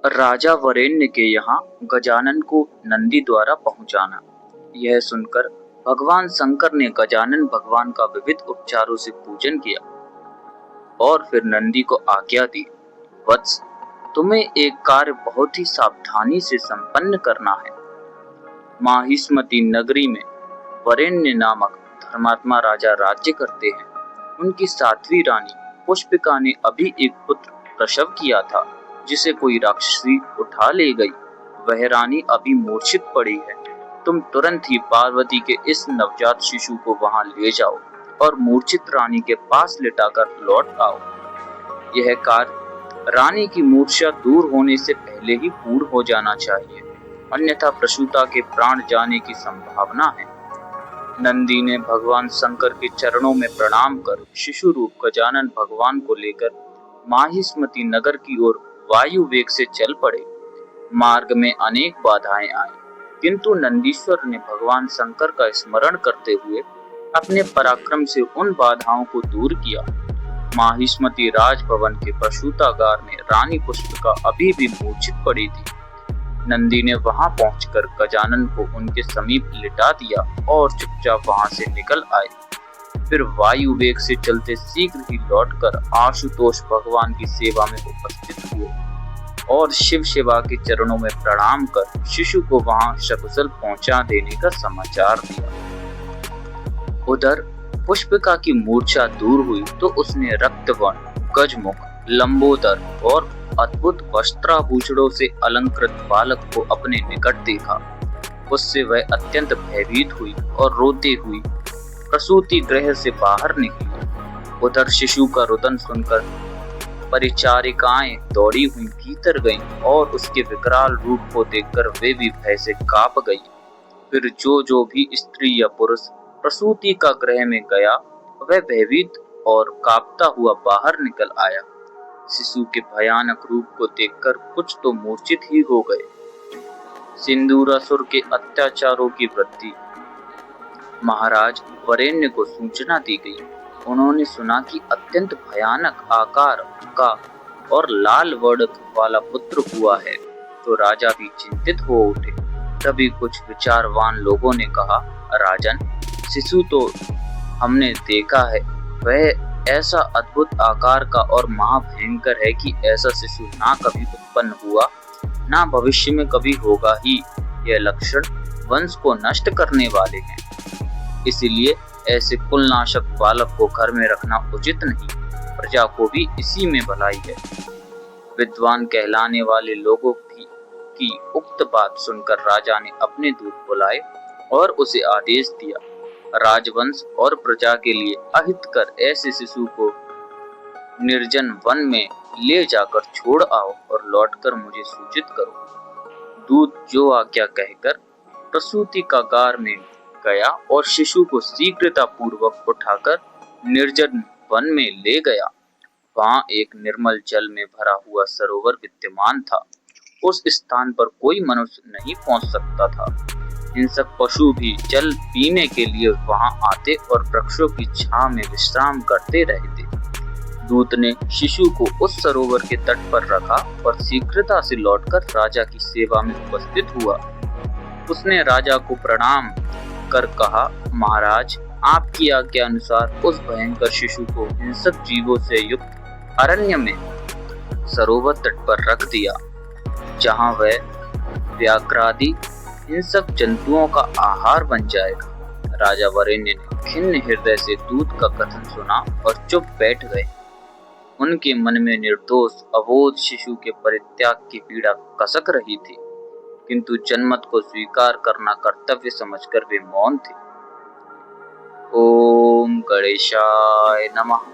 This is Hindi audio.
राजा वरेण्य के यहाँ गजानन को नंदी द्वारा पहुंचाना। यह सुनकर भगवान शंकर ने गजानन भगवान का विविध उपचारों से पूजन किया और फिर नंदी को आज्ञा दी, वत्स, तुम्हें एक कार्य बहुत ही सावधानी से संपन्न करना है। माहिष्मती नगरी में वरेण्य नामक धर्मात्मा राजा राज्य करते हैं। उनकी 7वीं रानी पुष्पिका ने अभी एक पुत्र प्रसव किया था, जिसे कोई राक्षसी उठा ले गई। वह रानी अभी मूर्छित पड़ी है। तुम तुरंत ही पार्वती के इस नवजात शिशु को वहां ले जाओ और मूर्छित रानी के पास लिटाकर लौट आओ। यह कार्य रानी की मूर्छा दूर होने से पहले ही पूर्ण हो जाना चाहिए, अन्यथा प्रसूता के प्राण जाने की संभावना है। नंदी ने भगवान शंकर के चरणों में प्रणाम कर शिशु रूप गजानन भगवान को लेकर माहिष्मती नगर की ओर वायु वेग से चल पड़े। मार्ग में अनेक बाधाएं आई, किंतु नंदीश्वर ने भगवान शंकर का स्मरण करते हुए अपने पराक्रम से उन बाधाओं को दूर किया। माहिष्मती राजभवन के प्रसूतागार में रानी पुष्पिका अभी भी मूर्छित पड़ी थी। नंदी ने वहां पहुंचकर गजानन को उनके समीप लिटा दिया और चुपचाप वहां से निकल आए। फिर वायु वेग से चलते शीघ्र ही लौटकर आशुतोष भगवान की सेवा में उपस्थित हुए और शिव सेवा के चरणों में प्रणाम कर शिशु को वहां सकुशल पहुंचा देने का समाचार दिया। उधर पुष्पिका की मूर्छा दूर हुई तो उसने रक्तवर्ण, गजमुख, लंबोदर और अद्भुत वस्त्राभूषणों से अलंकृत बालक को अपने निकट देखा। उससे वह अत्यंत भयभीत हुई और रोते हुई प्रसूति गृह से बाहर निकली। उधर शिशु का रुदन सुनकर परिचारिकाएं दौड़ी हुई भीतर गईं और उसके विकराल रूप को देखकर वे भी भय से कांप गईं। फिर जो भी स्त्री या पुरुष प्रसूति का गृह में गया, वह भयभीत और कांपता हुआ बाहर निकल आया। शिशु के भयानक रूप को देखकर कुछ तो मूर्छित ही हो गए। सिंदूरासुर के अत्याचारों की वृद्धि। महाराज वरेण्य को सूचना दी गई। उन्होंने सुना कि अत्यंत भयानक आकार का और लाल वर्ण वाला पुत्र हुआ है, तो राजा भी चिंतित हो उठे। तभी कुछ विचारवान लोगों ने कहा, राजन, शिशु तो हमने देखा है, वह ऐसा अद्भुत आकार का और महाभयंकर है कि ऐसा शिशु ना कभी उत्पन्न हुआ, ना भविष्य में कभी होगा ही। यह लक्षण वंश को नष्ट करने वाले हैं, इसलिए ऐसे कुलनाशक बालक को घर में रखना उचित नहीं। प्रजा को भी इसी में भलाई है। विद्वान कहलाने वाले लोगों की उक्त बात सुनकर राजा ने अपने दूत बुलाए और उसे आदेश दिया, राजवंश और प्रजा के लिए अहितकर ऐसे शिशु को निर्जन वन में ले जाकर छोड़ आओ और लौटकर मुझे सूचित करो। दूत जो आज्ञा कहकर प्रसूति का गार में गया और शिशु को शीघ्रता पूर्वक उठाकर निर्जन वन में ले गया। वहां एक निर्मल जल में भरा हुआ सरोवर विद्यमान था। उस स्थान पर कोई मनुष्य नहीं पहुंच सकता था। हिंसक पशु भी जल पीने के लिए वहां आते और वृक्षों की छांव में विश्राम करते रहते। दूत ने शिशु को उस सरोवर के तट पर रखा और शीघ्रता से लौटकर राजा की सेवा में उपस्थित हुआ। उसने राजा को प्रणाम कर कहा, महाराज, आपकी आज्ञा अनुसार उस भयंकर शिशु को हिंसक जीवों से युक्त अरण्य में सरोवर तट पर रख दिया, जहां वह व्याघ्रादि हिंसक जंतुओं का आहार बन जाएगा। राजा वरेण्य ने खिन्न हृदय से दूत का कथन सुना और चुप बैठ गए। उनके मन में निर्दोष अबोध शिशु के परित्याग की पीड़ा कसक रही थी, किंतु जन्मत को स्वीकार करना कर्तव्य समझकर वे मौन थे। ओम गणेशाय नमः।